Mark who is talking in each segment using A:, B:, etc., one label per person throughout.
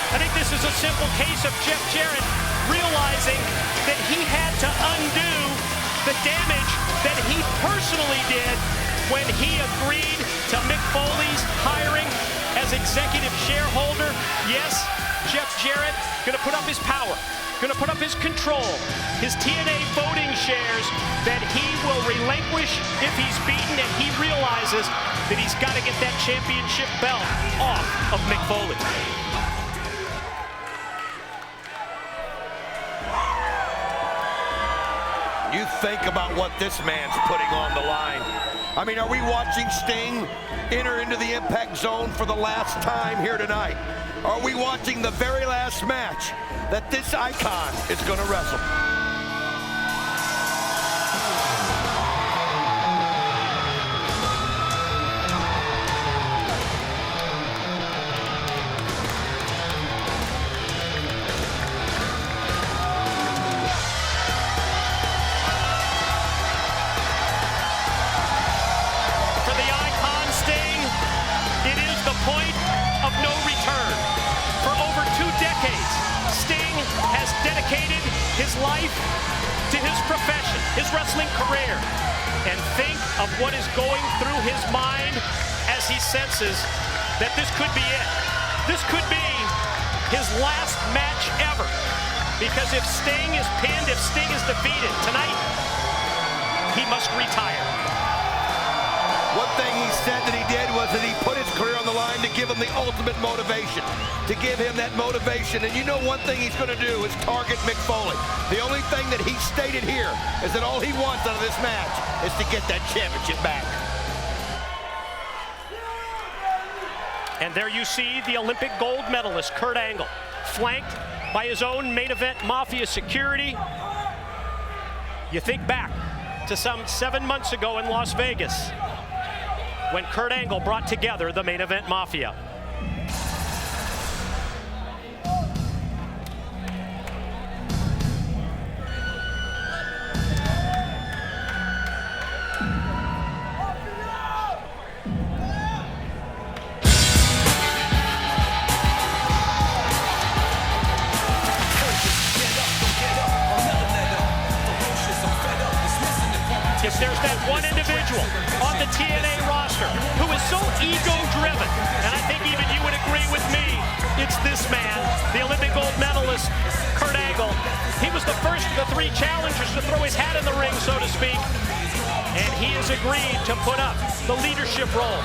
A: I think this is a simple case of Jeff Jarrett realizing that he had to undo the damage that he personally did when he agreed to Mick Foley's hiring as executive shareholder. Yes, Jeff Jarrett gonna put up his power, gonna put up his control, his TNA voting shares that he will relinquish if he's beaten, and he realizes that he's got to get that championship belt off of Mick Foley.
B: You think about what this man's putting on the line. I mean, are we watching Sting enter into the impact zone for the last time here tonight? Are we watching the very last match that this icon is going to wrestle?
A: Point of no return. For over 2 decades, Sting has dedicated his life to his profession, his wrestling career. And think of what is going through his mind as he senses that this could be it. This could be his last match ever. Because if Sting is pinned, if Sting is defeated tonight, he must retire.
B: One thing he said that he did was that he put his career on the line to give him the ultimate motivation, to give him that motivation. And you know one thing he's going to do is target Mick Foley. The only thing that he stated here is that all he wants out of this match is to get that championship back.
A: And there you see the Olympic gold medalist, Kurt Angle, flanked by his own main event Mafia security. You think back to some 7 months ago in Las Vegas, when Kurt Angle brought together the main event Mafia. If there's that one individual on the TNA roster who is so ego-driven, and I think even you would agree with me, it's this man, the Olympic gold medalist, Kurt Angle. He was the first of the 3 challengers to throw his hat in the ring, so to speak, and he has agreed to put up the leadership role,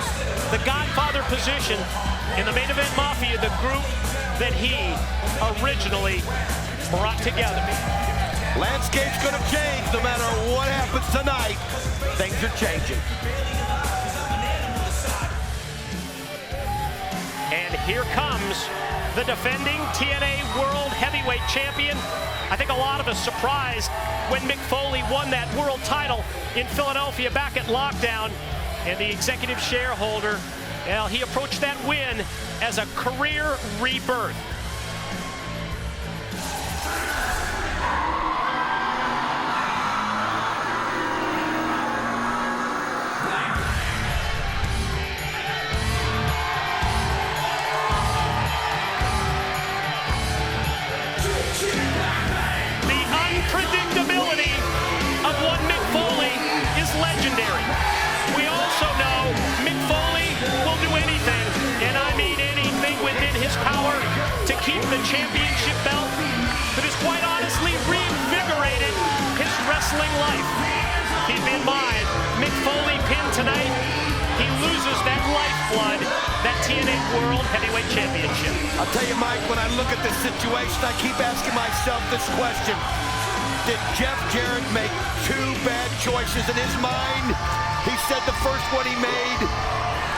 A: the Godfather position in the main event Mafia, the group that he originally brought together.
B: Landscape's going to change no matter what happens tonight. Things are changing.
A: And here comes the defending TNA World Heavyweight Champion. I think a lot of us surprised when Mick Foley won that world title in Philadelphia back at Lockdown. And the executive shareholder, well, he approached that win as a career rebirth. Predictability of what Mick Foley is legendary. We also know Mick Foley will do anything, and I mean anything within his power to keep the championship belt that has quite honestly reinvigorated his wrestling life. Keep in mind, Mick Foley pinned tonight, he loses that lifeblood, that TNA World Heavyweight Championship.
B: I'll tell you, Mike, when I look at this situation, I keep asking myself this question. Did Jeff Jarrett make 2 bad choices in his mind? He said the first one he made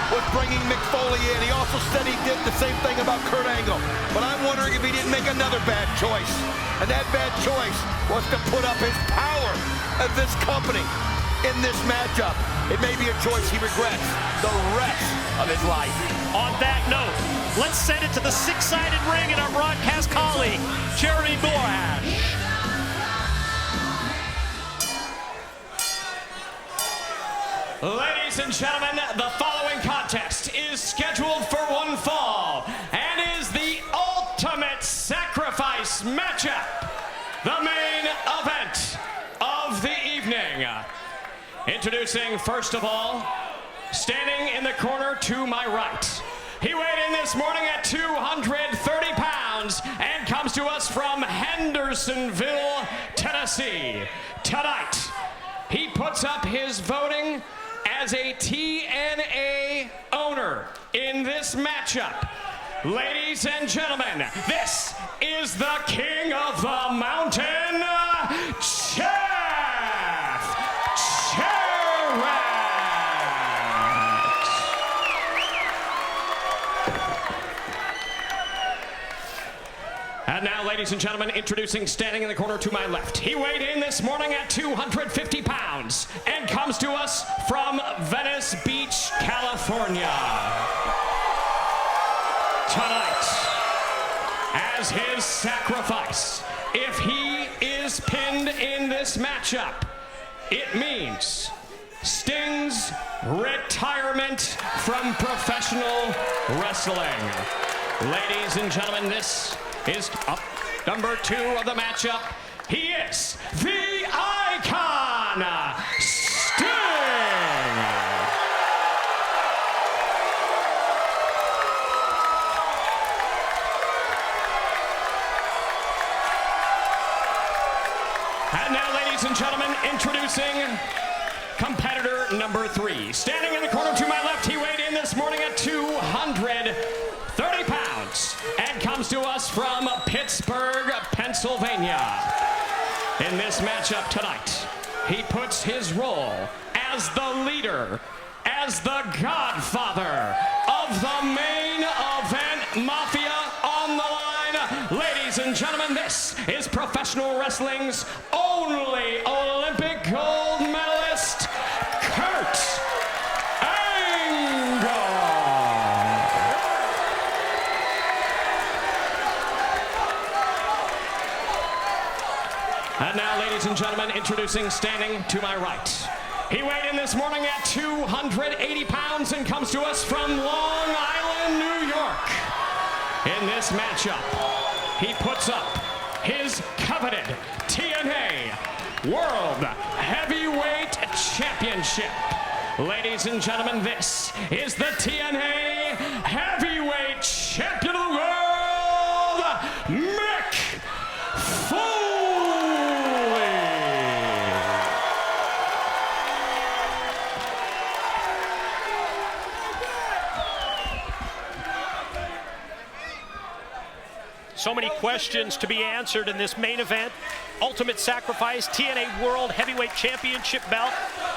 B: was bringing Mick Foley in. He also said he did the same thing about Kurt Angle. But I'm wondering if he didn't make another bad choice. And that bad choice was to put up his power of this company in this matchup. It may be a choice he regrets the rest of his life.
A: On that note, let's send it to the 6-sided ring and our broadcast colleague, Jeremy Borash.
C: Ladies and gentlemen, the following contest is scheduled for one fall and is the ultimate matchup, the main event of the evening. Introducing, first of all, standing in the corner to my right. He weighed in this morning at 230 pounds and comes to us from Hendersonville, Tennessee. Tonight, he puts up his voting as a TNA owner in this matchup. Ladies and gentlemen, this is the King of the Mountain, Jarrett. And now, ladies and gentlemen, introducing standing in the corner to my left. He weighed in this morning at 250 pounds and comes to us from Venice Beach, California. Tonight, as his sacrifice, if he is pinned in this matchup, it means Sting's retirement from professional wrestling. Ladies and gentlemen, this is up number 2 of the matchup. He is the Icon, Sting. And now, ladies and gentlemen, introducing competitor number 3. Standing in the corner to my left, he weighed in this morning at 230 pounds and comes to us from Pittsburgh, Pennsylvania. In this matchup tonight, he puts his role as the leader, as the godfather of the main event Mafia on the line. Ladies and gentlemen, this is professional wrestling's only Olympic gold medalist, Kurt Angle. And now, ladies and gentlemen, introducing standing to my right. He weighed in this morning at 280 pounds and comes to us from Long Island, New York. In this matchup, he puts up his coveted TNA World Heavyweight Championship. Ladies and gentlemen, this is the TNA Heavyweight Champion of the World, Mick Foley.
A: So many questions to be answered in this main event. Ultimate Sacrifice TNA World Heavyweight Championship belt,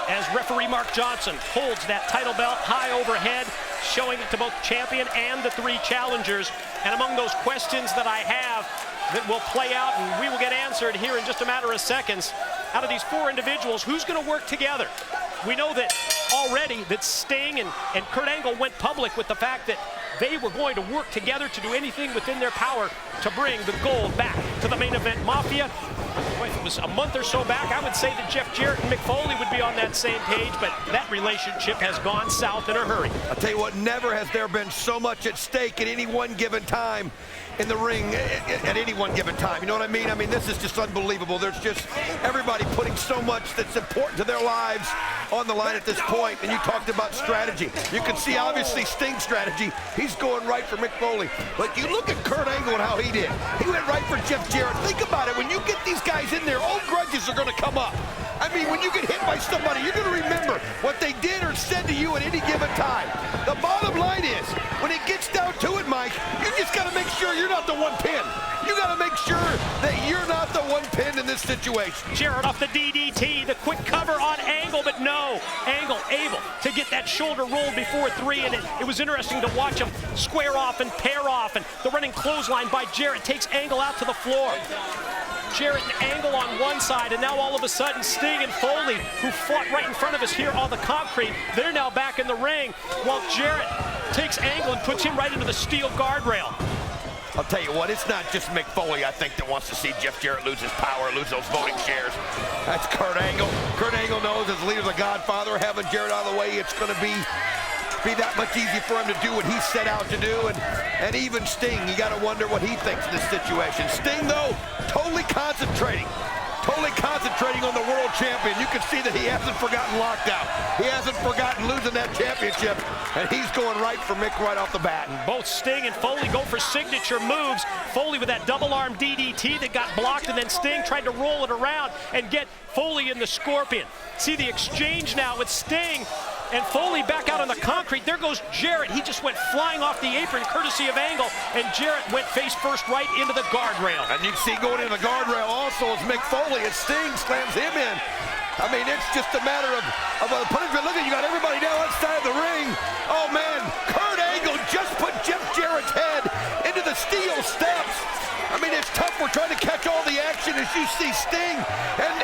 A: as referee Mark Johnson holds that title belt high overhead, showing it to both champion and the 3 challengers. And among those questions that I have that will play out and we will get answered here in just a matter of seconds, out of these 4 individuals, who's going to work together? We know that already that Sting and Kurt Angle went public with the fact that they were going to work together to do anything within their power to bring the gold back to the main event Mafia. Boy, if it was a month or so back, I would say that Jeff Jarrett and Mick Foley would be on that same page, but that relationship has gone south in a hurry.
B: I'll tell you what, never has there been so much at stake at any one given time in the ring at any one given time. You know what I mean? I mean, this is just unbelievable. There's just everybody putting so much that's important to their lives on the line at this point. And you talked about strategy. You can see, obviously, Sting's strategy. He's going right for Mick Foley. But you look at Kurt Angle and how he did. He went right for Jeff Jarrett. Think about it. When you get these guys in there, old grudges are going to come up. I mean, when you get hit by somebody, you're going to remember what they did or said to you at any given time. The bottom line is, when it gets down to it, Mike, you just got to make sure you're not the one pin. You got to make sure that you're not the one pin in this situation.
A: Jarrett off the DDT, the quick cover on Angle, but no. Angle able to get that shoulder rolled before 3, and it was interesting to watch him square off and pair off, and the running clothesline by Jarrett takes Angle out to the floor. Jarrett and Angle on one side, and now all of a sudden Sting and Foley, who fought right in front of us here on the concrete, they're now back in the ring, while Jarrett takes Angle and puts him right into the steel guardrail.
B: I'll tell you what, it's not just Mick Foley, I think, that wants to see Jeff Jarrett lose his power, lose those voting shares. That's Kurt Angle. Kurt Angle knows, as leader of the Godfather, having Jarrett out of the way, it's going to be be that much easier for him to do what he set out to do. And even Sting, you got to wonder what he thinks in this situation. Sting, though, totally concentrating on the world champion. You can see that he hasn't forgotten lockdown. He hasn't forgotten losing that championship, and he's going right for Mick right off the bat.
A: Both Sting and Foley go for signature moves. Foley with that double arm DDT that got blocked, and then Sting tried to roll it around and get Foley in the Scorpion. See the exchange now with Sting and Foley back out on the concrete. There goes Jarrett. He just went flying off the apron courtesy of Angle, and Jarrett went face first right into the guardrail.
B: And you see going into the guardrail also is Mick Foley, and Sting slams him in. I mean, it's just a matter of a punishment. Look at you, got everybody down outside the ring. Oh man, Kurt Angle just put Jeff Jarrett's head into the steel steps. I mean, it's tough. We're trying to catch all the action as you see Sting and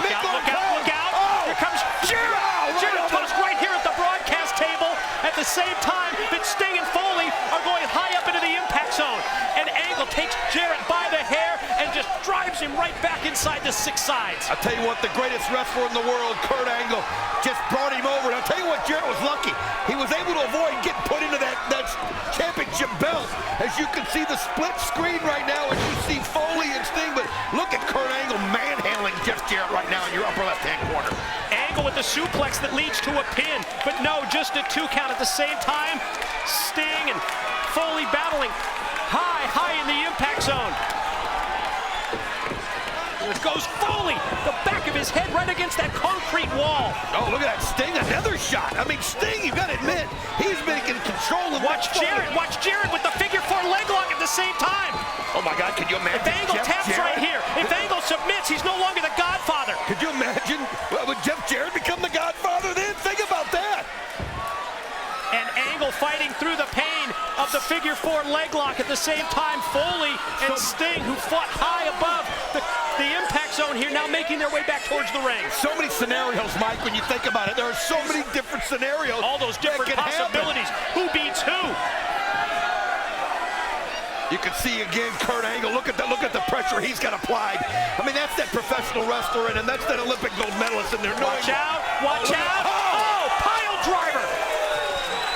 B: Mick on top.
A: Look out.
B: Oh,
A: here comes Jarrett. Jarrett tossed right here at the broadcast table at the same time that Sting and Foley are going high up into the impact zone. And Angle takes Jarrett by the hair and just drives him right back inside the 6 sides.
B: I'll tell you what, the greatest wrestler in the world, Kurt Angle, just brought him over. And I'll tell you what, Jarrett was lucky. He was able to avoid getting put into that championship belt. As you can see the split screen right now, as you see Foley and Sting, but look at Kurt Angle manhandling Jeff Jarrett right now in your upper left-hand corner.
A: Angle with the suplex that leads to a pin, but no, just a 2 count at the same time. Sting and Foley battling high in the impact zone. There goes Foley, the back of his head right against that concrete wall.
B: Oh, look at that Sting, another shot. I mean, Sting, you got to admit, he's been in control of
A: Watch Jarrett with the figure 4 leg lock at the same time.
B: Oh my God, can you imagine?
A: If Angle taps right here, if Angle submits, he's no longer the Godfather.
B: Could you imagine? Well, would Jeff Jarrett become the Godfather then? Think about that.
A: And Angle fighting through the pain of the figure 4 leg lock at the same time. Foley and Sting, who fought high above the impact zone here, now making their way back towards the ring.
B: So many scenarios, Mike, when you think about it. There are so many different scenarios.
A: All those different possibilities. Who beats who?
B: You can see again Kurt Angle. Look at the pressure he's got applied. I mean, that's that professional wrestler in him. That's that Olympic gold medalist in there.
A: Watch out! Oh, pile driver!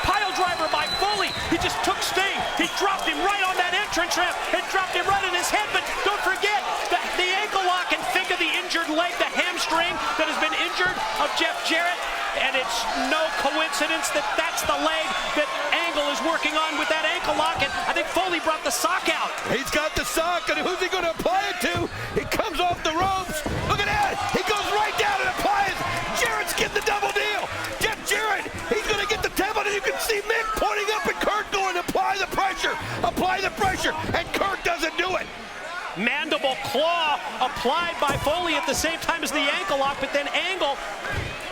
A: Pile driver by Foley. He just took Sting. He dropped him right on that entrance ramp and dropped him right in his head. But don't forget the ankle lock, and think of the injured leg, the hamstring that has been injured of Jeff Jarrett. And it's no coincidence that that's the leg that Angle is working on with that ankle lock. And I think Foley brought the sock out.
B: He's got the sock, and who's he going to apply it to? He comes off the ropes. Look at that. He goes right down and applies. Jarrett's getting the double deal. Jeff Jarrett, he's going to get the table, and you can see Mick pointing up and Kurt going, apply the pressure, and Kurt doesn't do it.
A: Mandible claw applied by Foley at the same time as the ankle lock, but then Angle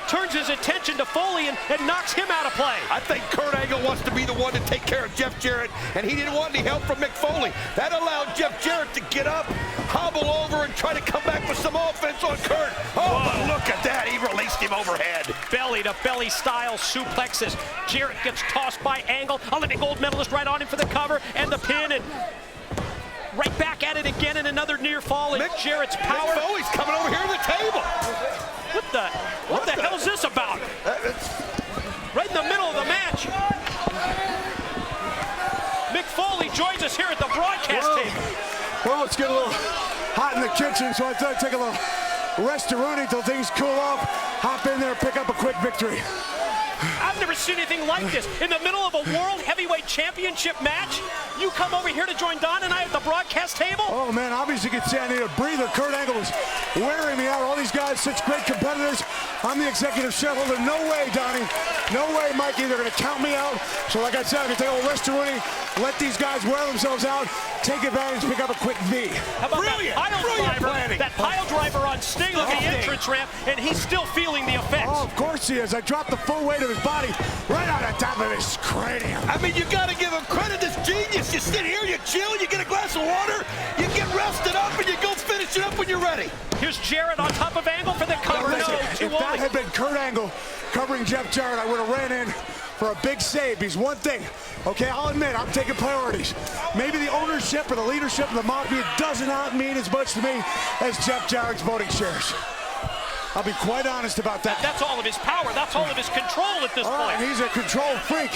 A: turns his attention to Foley and knocks him out of play.
B: I think Kurt Angle wants to be the one to take care of Jeff Jarrett, and he didn't want any help from Mick Foley. That allowed Jeff Jarrett to get up, hobble over, and try to come back with some offense on Kurt. Oh, but look at that. He released him overhead.
A: Belly-to-belly style suplexes. Jarrett gets tossed by Angle. Olympic gold medalist right on him for the cover and the pin, and right back at it again, and another near fall in Jarrett's power.
B: Mick Foley's coming over here to the table.
A: What the hell's this about? Right in the middle of the match. Mick Foley joins us here at the broadcast table.
D: Well, it's getting a little hot in the kitchen, so I thought I'd take a little rest-a-rooney until things cool off. Hop in there, pick up a quick victory.
A: I've never seen anything like this. In the middle of a World Heavyweight Championship match, you come over here to join Don and I at the broadcast table?
D: Oh, man, obviously you can see I need a breather. Kurt Angle was wearing me out. All these guys, such great competitors. I'm the executive shareholder. No way, Donnie. No way, Mikey. They're going to count me out. So, like I said, I'm going to take a little rest-a-rooney, let these guys wear themselves out, take advantage, pick up a quick V.
A: How about that pile driver on Sting on the entrance ramp, and he's still feeling the effects.
D: Oh, of course he is. I dropped the full weight of his body right on the top of his cranium.
B: I mean, you got to give him credit. This genius. You sit here, you chill, you get a glass of water, you get rested up, and you go finish it up when you're ready.
A: Here's Jarrett on top of Angle for the cover.
D: If that had been Kurt Angle covering Jeff Jarrett, I would have ran in for a big save. He's one thing. Okay, I'll admit, I'm taking priorities. Maybe the ownership or the leadership of the Mafia does not mean as much to me as Jeff Jarrett's voting shares. I'll be quite honest about that.
A: That's all of his power. That's all of his control at this point.
D: And he's a control freak.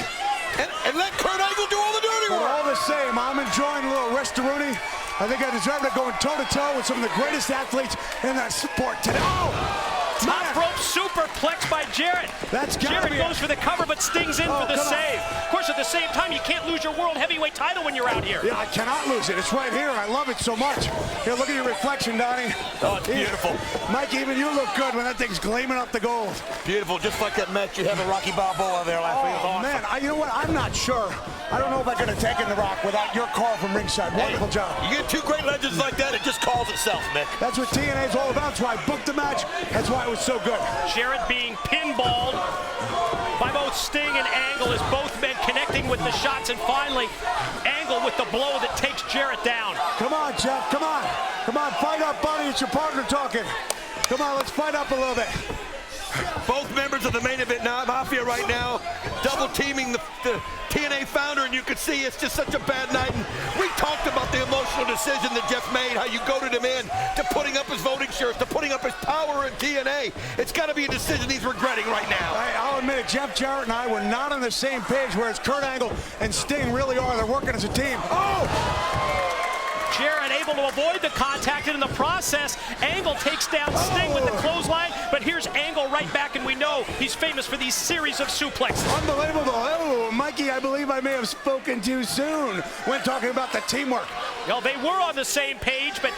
B: And let Kurt Angle do all the dirty
D: But
B: work.
D: all the same, I'm enjoying a little rest-a-rooney. I think I deserve it going toe-to-toe with some of the greatest athletes in that sport today. Oh!
A: Top rope superplex by Jarrett.
D: That's
A: Jarrett goes for the cover but stings in for the save. Of course, at the same time, you can't lose your world heavyweight title when you're out here.
D: Yeah, I cannot lose it. It's right here. I love it so much. Here, look at your reflection, Donnie.
B: Oh, it's beautiful.
D: Mike, even you look good when that thing's gleaming up the gold.
B: Beautiful, just like that match you had with Rocky Balboa there last week.
D: Oh, man, you know what? I'm not sure. I don't know if I could have taken the Rock without your call from ringside. Wonderful job.
B: You get two great legends like that, it just calls itself, Mick.
D: That's what TNA is all about. That's why I booked the match. That's why it was so good.
A: Jarrett being pinballed by both Sting and Angle as both men connecting with the shots, and finally Angle with the blow that takes Jarrett down.
D: Come on, Jeff. Come on. Come on, fight up, buddy. It's your partner talking. Come on, let's fight up a little bit.
B: Both members of the main event Mafia right now, double teaming the TNA founder, and you can see it's just such a bad night. And we talked about the emotional decision that Jeff made, how you goaded him in to putting up his voting shares, to putting up his power in TNA. It's got to be a decision he's regretting right now.
D: I'll admit it, Jeff Jarrett and I were not on the same page, whereas Kurt Angle and Sting really are. They're working as a team. Oh!
A: Jarrett able to avoid the contact, and in the process, Angle takes down Sting with the clothesline, but here's Angle right back, and we know he's famous for these series of suplexes.
D: Unbelievable. Oh, Mikey, I believe I may have spoken too soon when talking about the teamwork.
A: Well, they were on the same page, but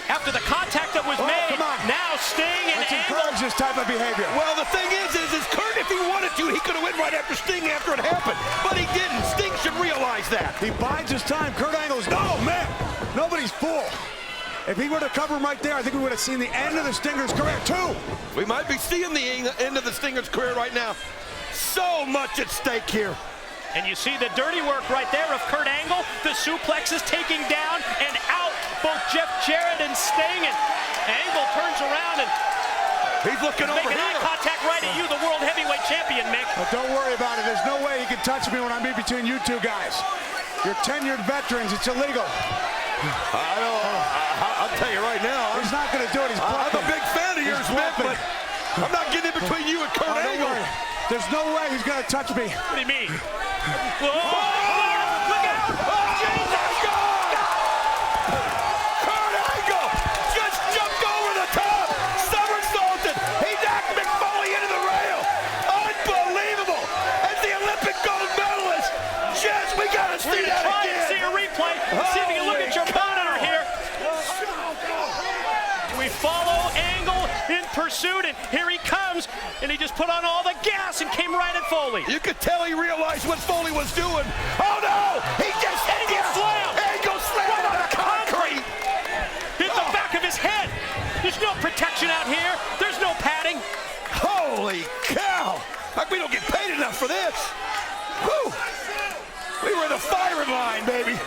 A: after the contact that was made, now Sting and
D: Let's
A: Angle.
D: encourage this type of behavior.
B: Well, the thing is Kurt, if he wanted to, he could have went right after Sting after it happened, but he didn't. Sting should realize that.
D: He bides his time. Kurt Angle's, oh, man, nobody's fool. If he were to cover him right there, I think we would have seen the end of the Stinger's career, too.
B: We might be seeing the end of the Stinger's career right now. So much at stake here.
A: And you see the dirty work right there of Kurt Angle. The suplex is taking down and out both Jeff Jarrett and Sting. And Angle turns around and
B: he's looking over
A: making
B: here.
A: eye contact right at you, the world heavyweight champion, Mick.
D: But don't worry about it. There's no way he can touch me when I'm in between you two guys. You're tenured veterans. It's illegal.
B: I'll tell you right now.
D: He's not going to do it. He's
B: I'm
D: blocking.
B: a big fan of yours, Mick, but I'm not getting in between you and Kurt Angle.
D: There's no way he's going to touch me.
A: What do you mean? Whoa! Look out!
B: Jesus, God! Kurt Angle just jumped over the top, somersaulted. He knocked Mick Foley into the rail. Unbelievable! As the Olympic gold medalist, we gotta see that
A: Try
B: again.
A: and see a replay. See if you can look at your monitor here. We follow Angle in pursuit, and here he comes, and he just put on all the gas and came right at Foley.
B: You could tell he realized what Foley was doing. Oh no! He just
A: Angle slammed.
B: Angle slammed on the concrete.
A: Hit the back of his head. There's no protection out here. There's no padding.
B: Holy cow! Like we don't get paid enough for this. Whew! We were in the firing line, baby.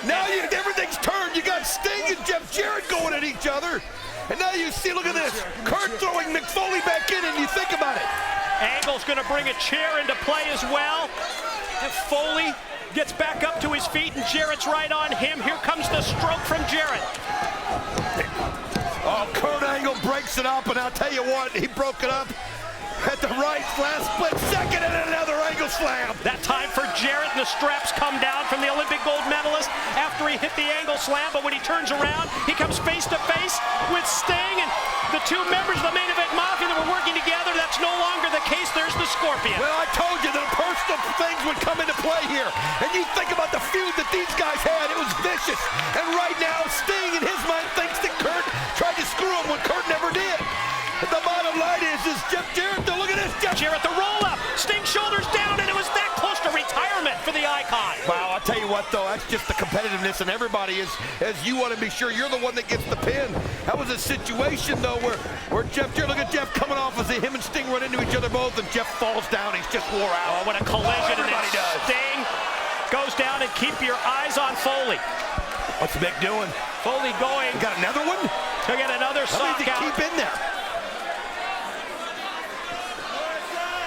B: Now everything's turned. You got Sting and Jeff Jarrett going at each other. And now you see, look at this. Kurt throwing Mick Foley back in, and you think about it.
A: Angle's going to bring a chair into play as well. And Foley gets back up to his feet, and Jarrett's right on him. Here comes the stroke from Jarrett.
B: Oh, Kurt Angle breaks it up, and I'll tell you what, he broke it up at the last split second, and another Angle slam.
A: That time for Jarrett, and the straps come down from the Olympic gold medalist after he hit the Angle slam, but when he turns around, he comes face to face with Sting, and the two members of the main event Mafia that were working together, that's no longer the case. There's the Scorpion.
B: Well, I told you that personal things would come into play here, and you think about the feud that these guys had, it was vicious, and right now, Sting in his mind thinks that Kurt tried to screw him when Kurt never did. But the bottom line is Jeff Jarrett, look at this. Jeff
A: Jarrett, the roll-up. Sting shoulders down, and it was that close to retirement for the Icon.
B: Wow, I'll tell you what, though, that's just the competitiveness, and everybody is, as you want to be sure you're the one that gets the pin. That was a situation, though, where Jeff Jarrett, look at Jeff coming off as him and Sting run into each other both, and Jeff falls down. He's just wore out.
A: Oh, what a collision.
B: Everybody
A: and
B: does.
A: Sting goes down, and keep your eyes on Foley.
B: What's Mick doing?
A: Foley going
B: You got another one?
A: to get another
B: How many
A: sock
B: did he
A: out.
B: keep in there?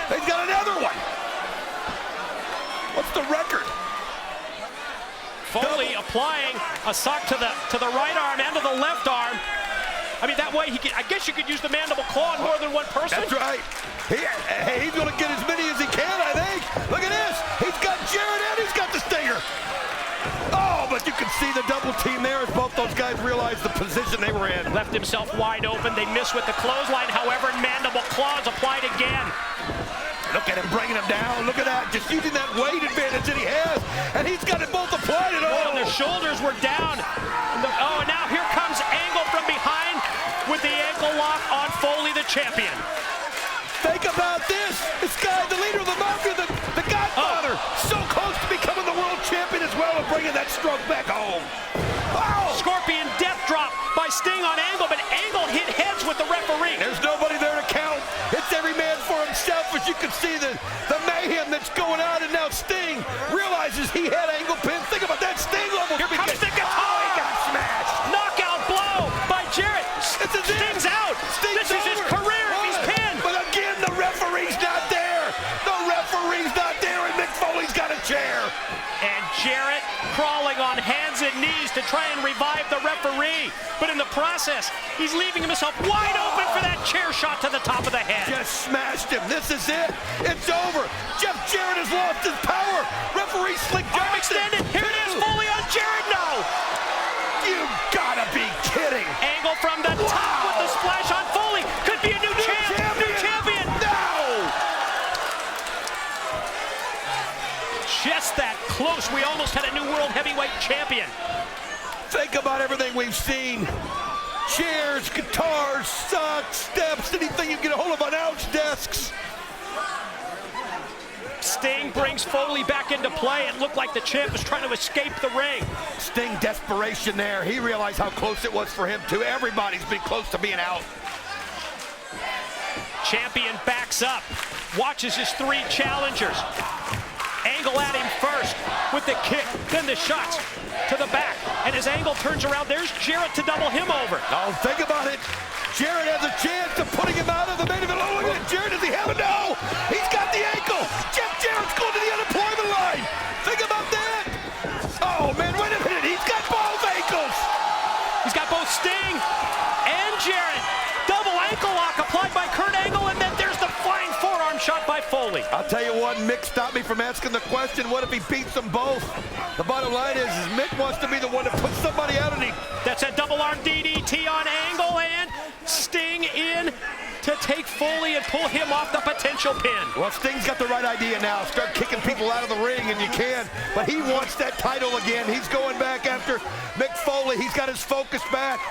B: He's got another one. What's the record?
A: Foley applying a sock to the right arm and to the left arm. I mean, that way he can, I guess you could use the mandible claw on more than one person.
B: That's right. He's going to get as many as he can, I think. Look at this. He's got Jarrett and he's got the stinger. Oh, but you can see the double team there as both those guys realized the position they were in.
A: Left himself wide open. They missed with the clothesline. However, mandible claws applied again.
B: Look at him bringing him down. Look at that. Just using that weight advantage that he has. And he's got it both applied. And
A: oh, their shoulders were down. And now here comes Angle from behind with the ankle lock on Foley, the champion.
B: Think about this. This guy, the leader of the Mafia, the Godfather, so close to becoming the world champion as well and bringing that stroke back home. Wow.
A: Scorpion death drop by Sting on Angle, but Angle hit heads with the referee.
B: There's nobody there to count. It's every man for himself, as you can see the mayhem that's going on, and now Sting realizes he had Angle pinned. Think about that. Sting level.
A: Here comes the guitar.
B: Oh, he got smashed.
A: Knockout blow by Jarrett. Sting's out. This is his career if he's pinned.
B: But again, the referee's not there. The referee's not there, and Mick Foley's got a chair.
A: And Jarrett crawling on hands and knees to try and revive the referee. But in the process, he's leaving himself wide open for that chair shot to the top of the head.
B: Just smashed him. This is it. It's over. Jeff Jarrett has lost his power. Referee Slick
A: Arm
B: Johnson.
A: extended. Here it is. Foley on Jarrett. No.
B: You gotta be kidding.
A: Angle from the top with the splash on Foley. Could be a new champion. New champion.
B: No.
A: Just that close. We almost had a new world heavyweight champion.
B: Think about everything we've seen. Chairs, guitars, socks, steps, anything you can get a hold of on ouch desks.
A: Sting brings Foley back into play. It looked like the champ was trying to escape the ring.
B: Sting desperation there. He realized how close it was for him too. Everybody's been close to being out.
A: Champion backs up. Watches his three challengers. Angle at him first with the kick, then the shots to the back. And as Angle turns around, there's Jarrett to double him over.
B: Oh, think about it. Jarrett has a chance of putting him out of the main event. Oh, look at Jarrett. Does he have it? No. He's got the ankle. Jeff Jarrett's going to the unemployment line. Think about that. Oh, man, wait a minute. He's got both ankles.
A: He's got both Sting and Jarrett. Double ankle lock applied by Kurt Angle, and then there's the flying forearm shot by Foley.
B: I'll tell you what, Mick stopped me from asking the question, what if he beats them both? The bottom line is Mick wants to be the one to put somebody out, and
A: that's a double arm DDT on Angle, and Sting in to take Foley and pull him off the potential pin.
B: Well, Sting's got the right idea now. Start kicking people out of the ring, and you can. But he wants that title again. He's going back after Mick Foley. He's got his focus back.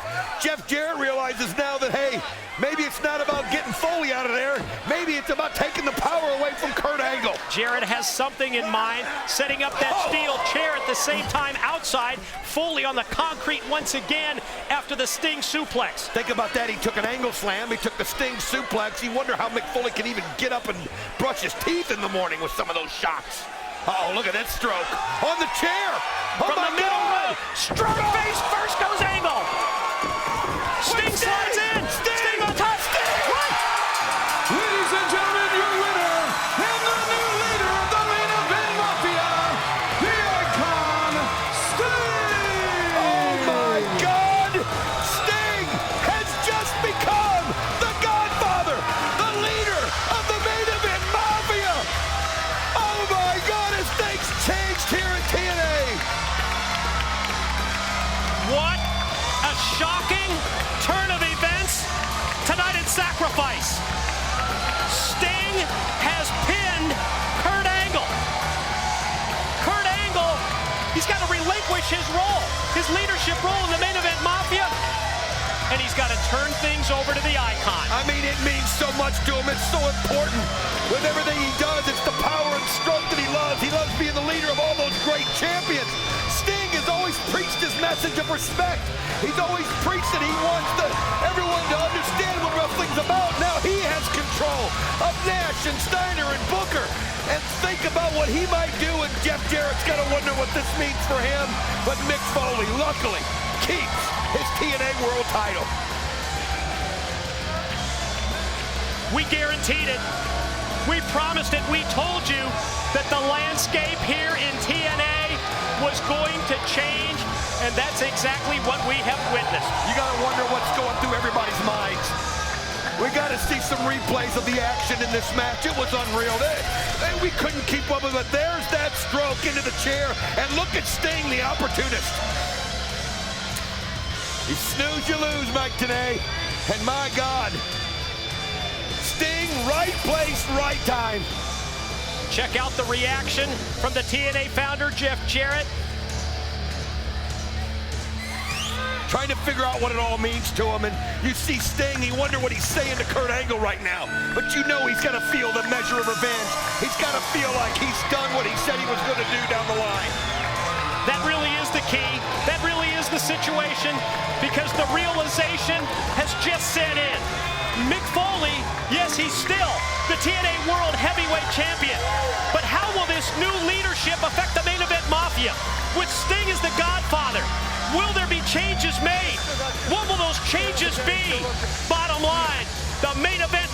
B: Jeff Jarrett realizes now that, hey, maybe it's not about getting Foley out of there. Maybe it's about taking the power away from Kurt Angle.
A: Jarrett has something in mind, setting up that steel chair at the same time outside. Foley on the concrete once again after the Sting suplex.
B: Think about that. He took an Angle slam. He took the Sting suplex. You wonder how Mick Foley can even get up and brush his teeth in the morning with some of those shots. Oh, look at that stroke. On the chair. Oh,
A: from the middle row. Strong face first goes Angle. Sting slides in. Sting on top. What?
E: Ladies and gentlemen, your winner and the new leader of the main event mafia, the icon, Sting!
B: Oh my God! Sting has just become the Godfather, the leader of the main event mafia! Oh my God, has things changed here at TNA?
A: What a shocking turn of events tonight in Sacrifice. Sting has pinned Kurt Angle. Kurt Angle, he's got to relinquish his role, his leadership role in the main event mafia, and he's got to turn things over to the icon.
B: I mean, it means so much to him. It's so important. With everything he does, it's the power and stroke that he loves. He loves being the leader of all those great champions. Sting has always preached his message of respect. He's always preached that he wants everyone to understand what wrestling's about. Now he has control of Nash and Steiner and Booker. And think about what he might do, and Jeff Jarrett's got to wonder what this means for him. But Mick Foley, luckily, keeps his TNA World title.
A: We guaranteed it. We promised it. We told you that the landscape here in TNA was going to change, and that's exactly what we have witnessed.
B: You gotta wonder what's going through everybody's minds. We gotta see some replays of the action in this match. It was unreal. We couldn't keep up with it. There's that stroke into the chair, and look at Sting, the opportunist. You snooze, you lose, Mike, today. And my God, Sting, right place, right time.
A: Check out the reaction from the TNA founder, Jeff Jarrett.
B: Trying to figure out what it all means to him, and you see Sting, you wonder what he's saying to Kurt Angle right now. But you know he's gonna feel the measure of revenge. He's gotta feel like he's done what he said he was gonna do down the line.
A: That really is the key. That really is the situation, because the realization has just set in. Mick Foley, yes, he's still the TNA World Heavyweight Champion. But how will this new leadership affect the main event Mafia? With Sting as the Godfather, will there be changes made? What will those changes be? Bottom line, the main event